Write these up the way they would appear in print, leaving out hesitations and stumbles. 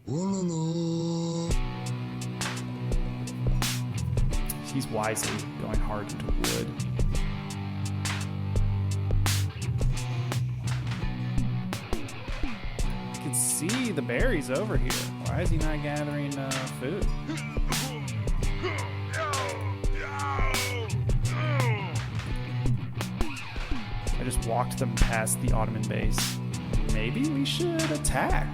He's wisely going hard into wood. You can see the berries over here. Why is he not gathering food? I just walked them past the Ottoman base. Maybe we should attack.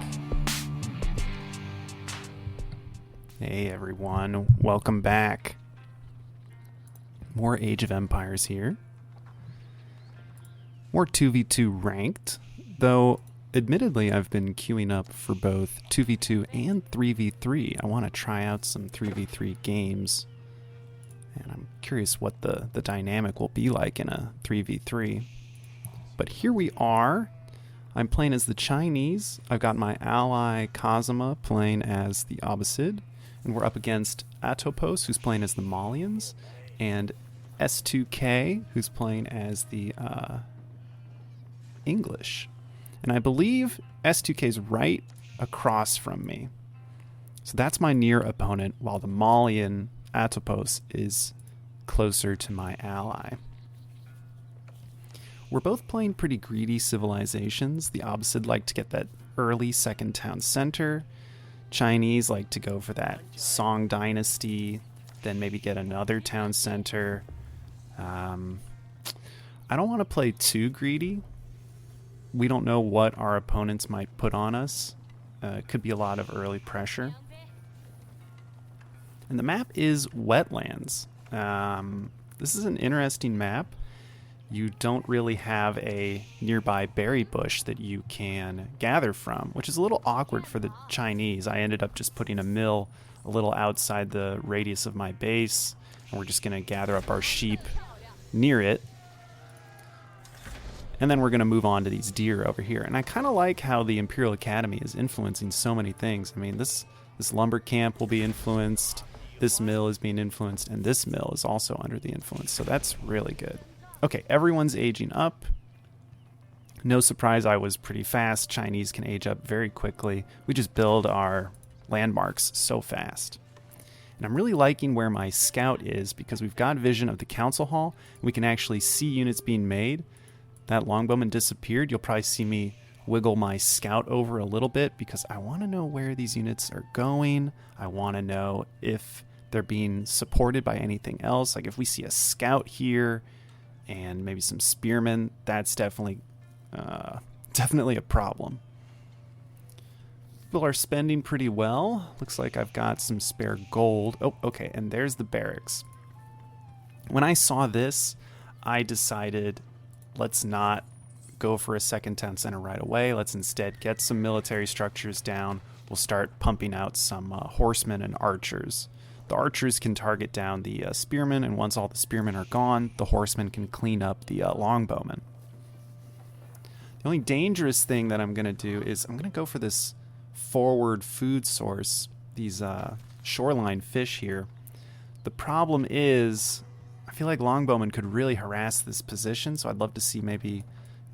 Hey everyone, welcome back. More Age of Empires here. More 2v2 ranked, though admittedly I've been queuing up for both 2v2 and 3v3. I want to try out some 3v3 games, and I'm curious what the dynamic will be like in a 3v3. But here we are. I'm playing as the Chinese. I've got my ally Kazuma playing as the Abbasid, and we're up against Atopos, who's playing as the Malians, and S2K, who's playing as the English. And I believe S2K's right across from me. So that's my near opponent, while the Malian Atopos is closer to my ally. We're both playing pretty greedy civilizations. The Abbasid like to get that early second town center. Chinese like to go for that Song dynasty, then maybe get another town center. I don't want to play too greedy. We don't know what our opponents might put on us. It could be a lot of early pressure. And the map is wetlands. This is an interesting map. You don't really have a nearby berry bush that you can gather from, which is a little awkward for the Chinese. I ended up just putting a mill a little outside the radius of my base, and we're just going to gather up our sheep near it. And then we're going to move on to these deer over here. And I kind of like how the Imperial Academy is influencing so many things. I mean, this lumber camp will be influenced, this mill is being influenced, and this mill is also under the influence. So that's really good. Okay, everyone's aging up. No surprise, I was pretty fast. Chinese can age up very quickly. We just build our landmarks so fast. And I'm really liking where my scout is because we've got vision of the council hall. And we can actually see units being made. That longbowman disappeared. You'll probably see me wiggle my scout over a little bit because I want to know where these units are going. I want to know if they're being supported by anything else. Like if we see a scout here and maybe some spearmen, that's definitely a problem. People are spending pretty well. Looks like I've got some spare gold. Oh, okay, and there's the barracks. When I saw this, I decided let's not go for a second town center right away. Let's instead get some military structures down. We'll start pumping out some horsemen and archers. The archers can target down the spearmen, and once all the spearmen are gone, the horsemen can clean up the longbowmen. The only dangerous thing that I'm going to do is I'm going to go for this forward food source, these shoreline fish here. The problem is I feel like longbowmen could really harass this position, so I'd love to see maybe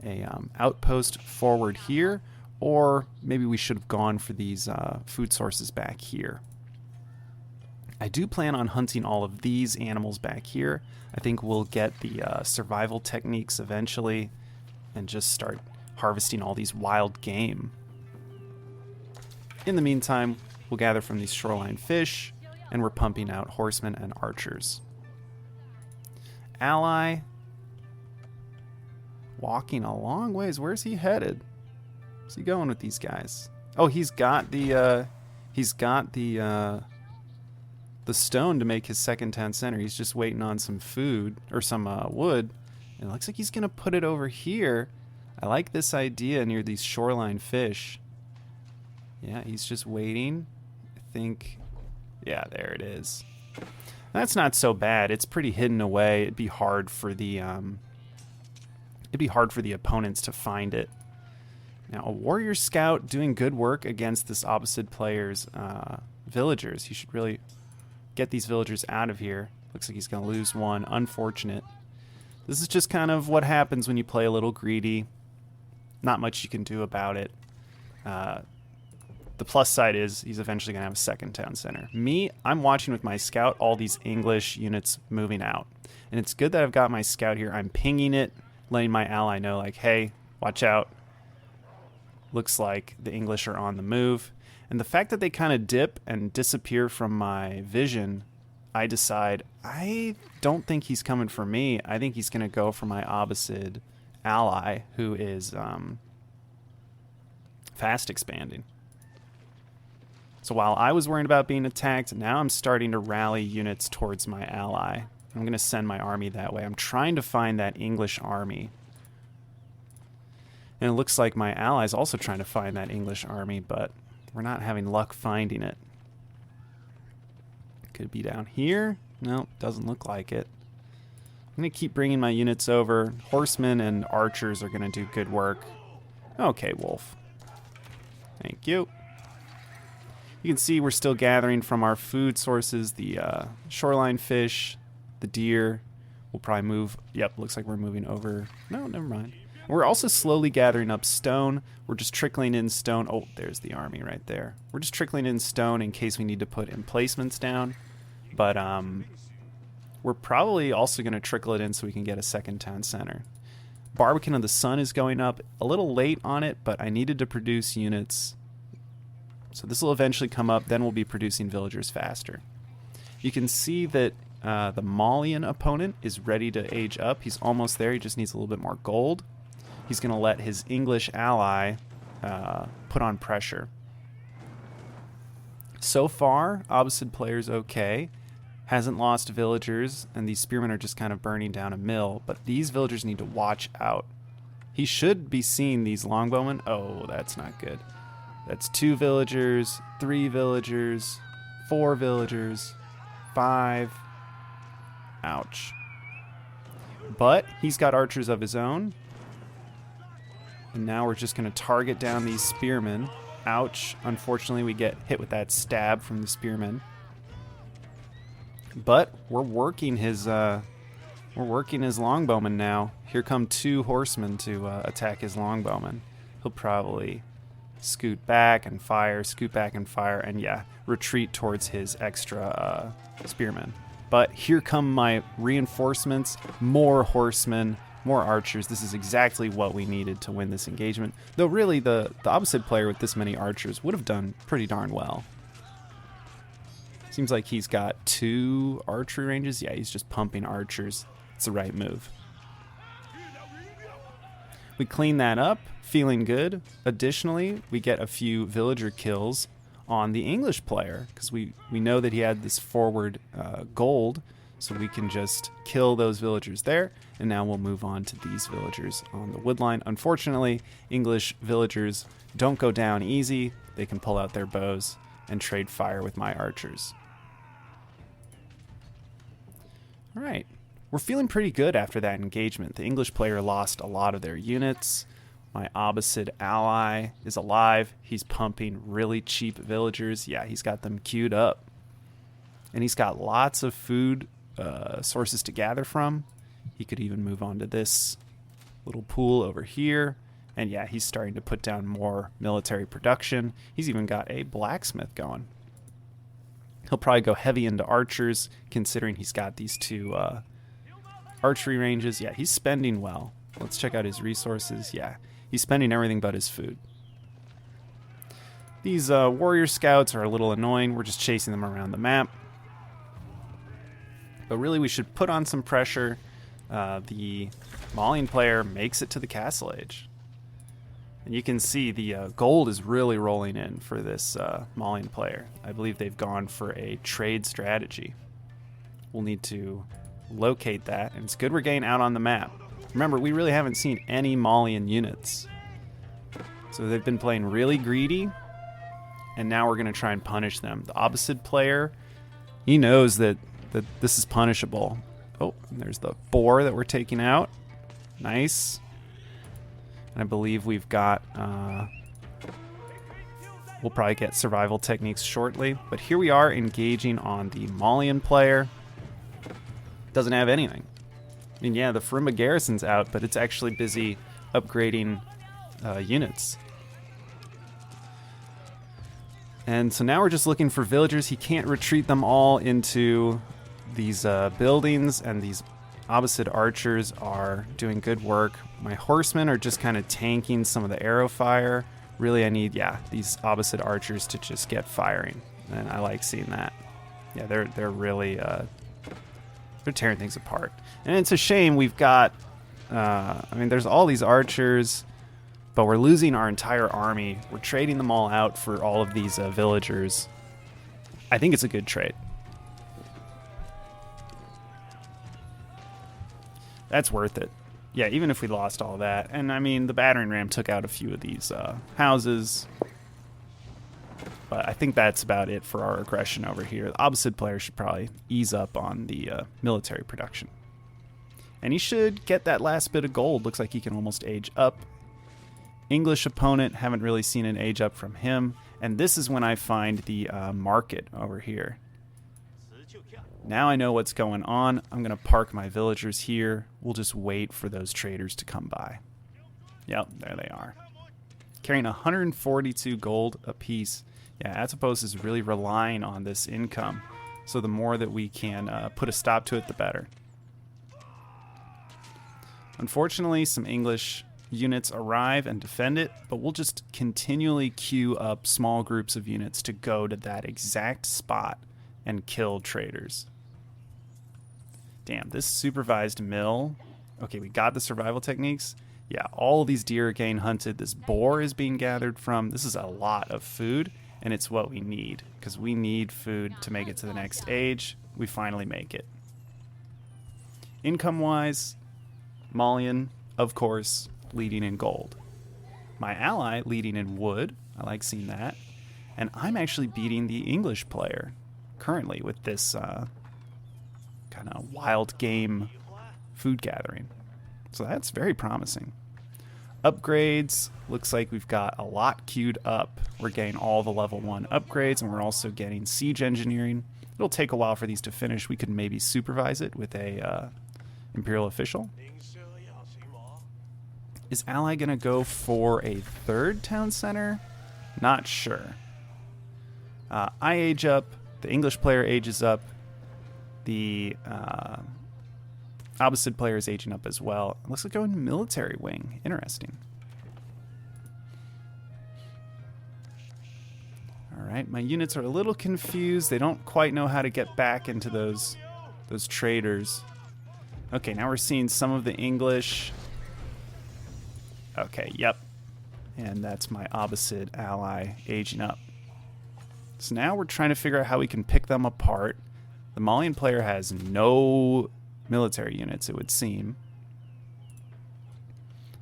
a outpost forward here, or maybe we should have gone for these food sources back here. I do plan on hunting all of these animals back here. I think we'll get the survival techniques eventually and just start harvesting all these wild game. In the meantime, we'll gather from these shoreline fish, and we're pumping out horsemen and archers. Ally, walking a long ways. Where's he headed? Where's he going with these guys? Oh, he's got the stone to make his second town center. He's just waiting on some food or some wood, and it looks like he's gonna put it over here. I like this idea near these shoreline fish. Yeah, he's just waiting. I think, yeah, there it is. That's not so bad. It's pretty hidden away. It'd be hard for the opponents to find it. Now, a warrior scout doing good work against this Abbasid player's villagers. He should really get these villagers out of here. Looks like he's going to lose one. Unfortunate. This is just kind of what happens when you play a little greedy. Not much you can do about it. The The plus side is he's eventually going to have a second town center. Me, I'm watching with my scout all these English units moving out. And it's good that I've got my scout here. I'm pinging it, letting my ally know, like, hey, watch out. Looks like the English are on the move. And the fact that they kind of dip and disappear from my vision, I decide I don't think he's coming for me. I think he's going to go for my Abbasid ally, who is fast expanding. So while I was worried about being attacked, now I'm starting to rally units towards my ally. I'm going to send my army that way. I'm trying to find that English army. And it looks like my ally's also trying to find that English army, but we're not having luck finding it. Could be down here. No, doesn't look like it. I'm going to keep bringing my units over. Horsemen and archers are going to do good work. Okay, wolf. Thank you. You can see we're still gathering from our food sources, the shoreline fish, the deer. We'll probably move. Yep, looks like we're moving over. No, never mind. We're also slowly gathering up stone. We're just trickling in stone. Oh, there's the army right there. We're just trickling in stone in case we need to put emplacements down. But we're probably also going to trickle it in so we can get a second town center. Barbican of the Sun is going up. A little late on it, but I needed to produce units. So this will eventually come up. Then we'll be producing villagers faster. You can see that the Malian opponent is ready to age up. He's almost there. He just needs a little bit more gold. He's going to let his English ally put on pressure. So far, Abbasid player's okay. Hasn't lost villagers, and these spearmen are just kind of burning down a mill. But these villagers need to watch out. He should be seeing these longbowmen. Oh, that's not good. That's 2 villagers, 3 villagers, 4 villagers, 5. Ouch. But he's got archers of his own. And now we're just going to target down these spearmen. Ouch. Unfortunately, we get hit with that stab from the spearmen. But we're working his longbowman now. Here come 2 horsemen to attack his longbowman. He'll probably scoot back and fire, and yeah, retreat towards his extra spearmen. But here come my reinforcements, more horsemen, more archers. This is exactly what we needed to win this engagement. Though really, the Abbasid player with this many archers would have done pretty darn well. Seems like he's got 2 archery ranges. Yeah, he's just pumping archers. It's the right move. We clean that up, feeling good. Additionally, we get a few villager kills on the English player because we know that he had this forward gold, so we can just kill those villagers there. And now we'll move on to these villagers on the woodline. Unfortunately, English villagers don't go down easy. They can pull out their bows and trade fire with my archers. All right. We're feeling pretty good after that engagement. The English player lost a lot of their units. My Abbasid ally is alive. He's pumping really cheap villagers. Yeah, he's got them queued up. And he's got lots of food sources to gather from. He could even move on to this little pool over here. And yeah, he's starting to put down more military production. He's even got a blacksmith going. He'll probably go heavy into archers, considering he's got these 2 archery ranges. Yeah, he's spending well. Let's check out his resources. Yeah, he's spending everything but his food. These warrior scouts are a little annoying. We're just chasing them around the map. But really, we should put on some pressure. The Malian player makes it to the castle age. And you can see the gold is really rolling in for this Malian player. I believe they've gone for a trade strategy. We'll need to locate that, and it's good we're getting out on the map. Remember, we really haven't seen any Malian units. So they've been playing really greedy, and now we're going to try and punish them. The Abbasid player, he knows that this is punishable. Oh, and there's the boar that we're taking out. Nice. And I believe we've got... we'll probably get survival techniques shortly. But here we are engaging on the Malian player. Doesn't have anything. I mean, yeah, the Farimba garrison's out, but it's actually busy upgrading units. And so now we're just looking for villagers. He can't retreat them all into these buildings, and these Abbasid archers are doing good work. My horsemen are just kind of tanking some of the arrow fire. Really, I need, these Abbasid archers to just get firing, and I like seeing that. Yeah, they're really they're tearing things apart, and it's a shame we've got. There's all these archers, but we're losing our entire army. We're trading them all out for all of these villagers. I think it's a good trade. That's worth it. Yeah, even if we lost all that. And I mean, the battering ram took out a few of these houses. But I think that's about it for our aggression over here. The Abbasid player should probably ease up on the military production. And he should get that last bit of gold. Looks like he can almost age up. English opponent, haven't really seen an age up from him. And this is when I find the market over here. Now I know what's going on. I'm going to park my villagers here. We'll just wait for those traders to come by. Yep, there they are. Carrying 142 gold apiece. Yeah, Atopos is really relying on this income. So the more that we can put a stop to it, the better. Unfortunately, some English units arrive and defend it, but we'll just continually queue up small groups of units to go to that exact spot and kill traders. Damn, this supervised mill. Okay, we got the survival techniques. Yeah, all of these deer are getting hunted. This boar is being gathered from. This is a lot of food, and it's what we need, because we need food to make it to the next age. We finally make it. Income-wise, Malian, of course, leading in gold. My ally leading in wood. I like seeing that. And I'm actually beating the English player currently with this kind of wild game food gathering. So that's very promising. Upgrades, looks like we've got a lot queued up. We're getting all the level 1 upgrades, and we're also getting siege engineering. It'll take a while for these to finish. We could maybe supervise it with a imperial official. Is ally gonna go for a 3rd town center? Not sure. I age up. The English player ages up. The Abbasid player is aging up as well. It looks like going military wing. Interesting. All right, my units are a little confused. They don't quite know how to get back into those traders. Okay, now we're seeing some of the English. Okay, yep. And that's my Abbasid ally aging up. So now we're trying to figure out how we can pick them apart. The Malian player has no military units, it would seem.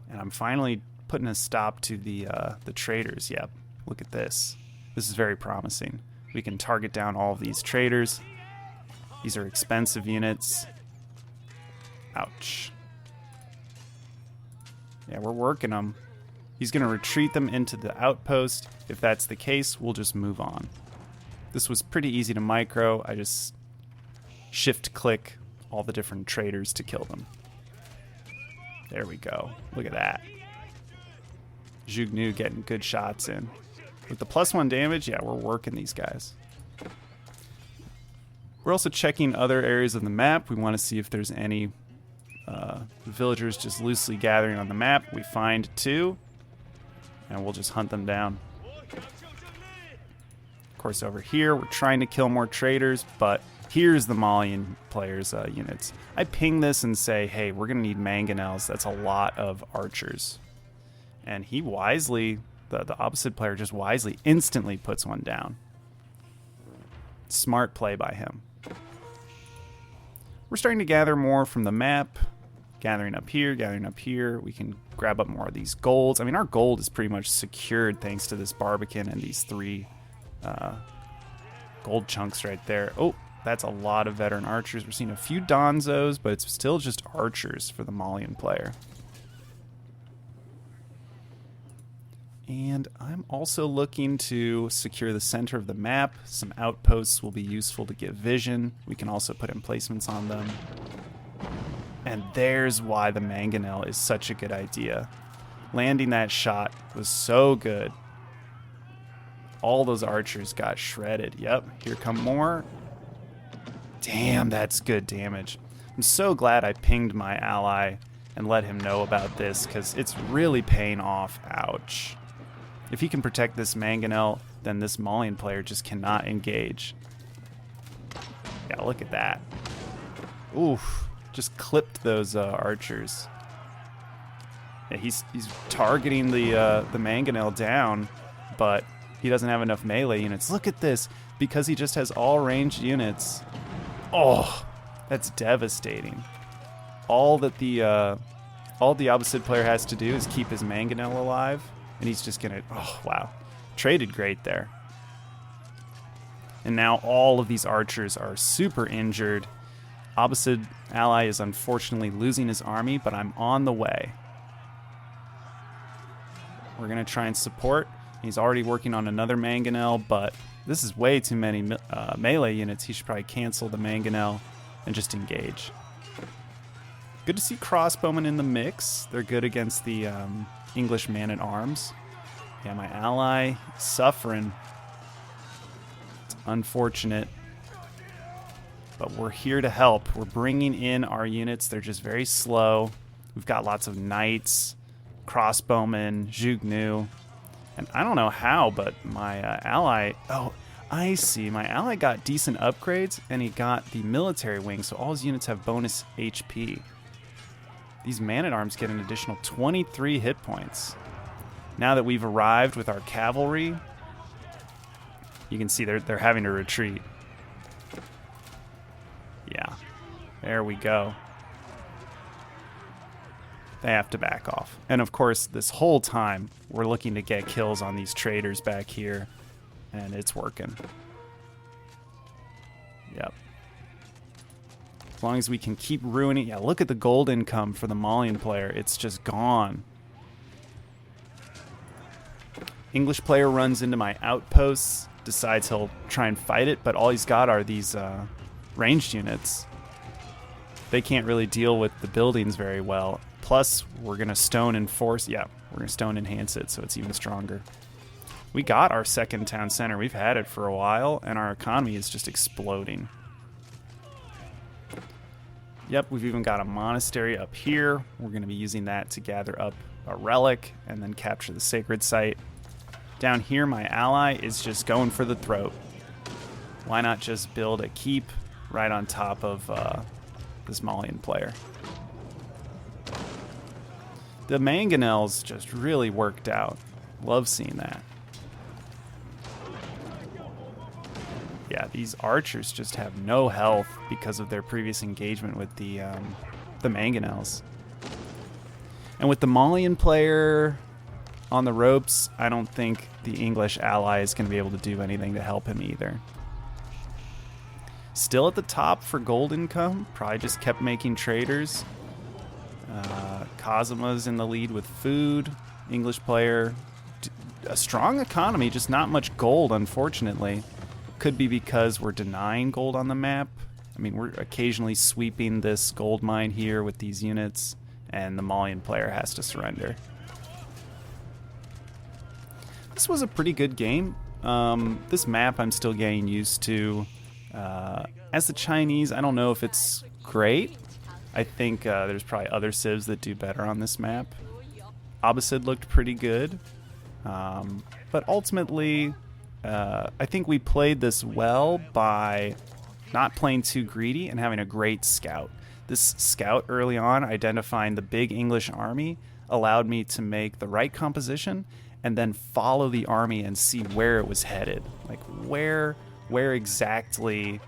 And I'm finally putting a stop to the traders. Yep, look at this. This is very promising. We can target down all of these traders. These are expensive units. Ouch. Yeah, we're working them. He's going to retreat them into the outpost. If that's the case, we'll just move on. This was pretty easy to micro. I just shift-click all the different traders to kill them. There we go. Look at that. Jugnu getting good shots in. With the +1 damage, yeah, we're working these guys. We're also checking other areas of the map. We want to see if there's any villagers just loosely gathering on the map. We find 2, and we'll just hunt them down. Of course, over here, we're trying to kill more traders, but here's the Malian players' units. I ping this and say, hey, we're going to need mangonels. That's a lot of archers. And he wisely, the Abbasid player just wisely, instantly puts one down. Smart play by him. We're starting to gather more from the map. Gathering up here, gathering up here. We can grab up more of these golds. I mean, our gold is pretty much secured thanks to this Barbican and these 3 gold chunks right there. Oh, that's a lot of veteran archers. We're seeing a few Donzos, but it's still just archers for the Malian player. And I'm also looking to secure the center of the map. Some outposts will be useful to give vision. We can also put emplacements on them. And there's why the mangonel is such a good idea. Landing that shot was so good. All those archers got shredded. Yep, here come more. Damn, that's good damage. I'm so glad I pinged my ally and let him know about this, because it's really paying off. Ouch. If he can protect this mangonel, then this Malian player just cannot engage. Yeah, look at that. Oof. Just clipped those archers. Yeah, he's targeting the mangonel down, but he doesn't have enough melee units. Look at this. Because he just has all ranged units. Oh, that's devastating. All the Abbasid player has to do is keep his mangonel alive, and he's just gonna, oh wow. Traded great there. And now all of these archers are super injured. Abbasid ally is unfortunately losing his army, but I'm on the way. We're gonna try and support. He's already working on another mangonel, but this is way too many melee units. He should probably cancel the mangonel and just engage. Good to see crossbowmen in the mix. They're good against the English man-at-arms. Yeah, my ally suffering. It's unfortunate, but we're here to help. We're bringing in our units. They're just very slow. We've got lots of knights, crossbowmen, Jugnu. And I don't know how, but my ally... Oh, I see. My ally got decent upgrades, and he got the military wing, so all his units have bonus HP. These man-at-arms get an additional 23 hit points. Now that we've arrived with our cavalry, you can see they're having to retreat. Yeah, there we go. They have to back off. And of course, this whole time, we're looking to get kills on these traders back here, and it's working. Yep. As long as we can keep ruining... Yeah, look at the gold income for the Malian player. It's just gone. English player runs into my outposts, decides he'll try and fight it, but all he's got are these ranged units. They can't really deal with the buildings very well. Plus, we're going to stone enforce... Yeah, we're going to stone enhance it, so it's even stronger. We got our second town center. We've had it for a while, and our economy is just exploding. Yep, we've even got a monastery up here. We're going to be using that to gather up a relic and then capture the sacred site. Down here, my ally is just going for the throat. Why not just build a keep right on top of this Malian player? The mangonels just really worked out. Love seeing that. Yeah, these archers just have no health because of their previous engagement with the mangonels. And with the Malian player on the ropes, I don't think the English ally is going to be able to do anything to help him either. Still at the top for gold income. Probably just kept making traders. Kazuma's in the lead with food. English player, a strong economy, just not much gold, unfortunately. Could be because we're denying gold on the map. I mean, we're occasionally sweeping this gold mine here with these units, and the Malian player has to surrender. This was a pretty good game. This map I'm still getting used to. As the Chinese, I don't know if it's great. I think there's probably other civs that do better on this map. Abbasid looked pretty good. But ultimately, I think we played this well by not playing too greedy and having a great scout. This scout early on, identifying the big English army, allowed me to make the right composition and then follow the army and see where it was headed. Like, where exactly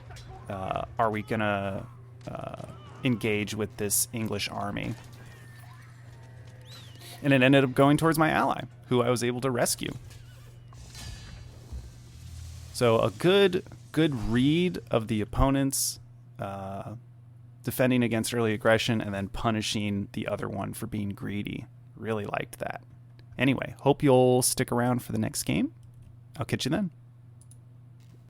are we going to engage with this English army? And it ended up going towards my ally, who I was able to rescue. So a good read of the opponents, defending against early aggression and then punishing the other one for being greedy. Really liked that. Anyway, hope you'll stick around for the next game. I'll catch you then.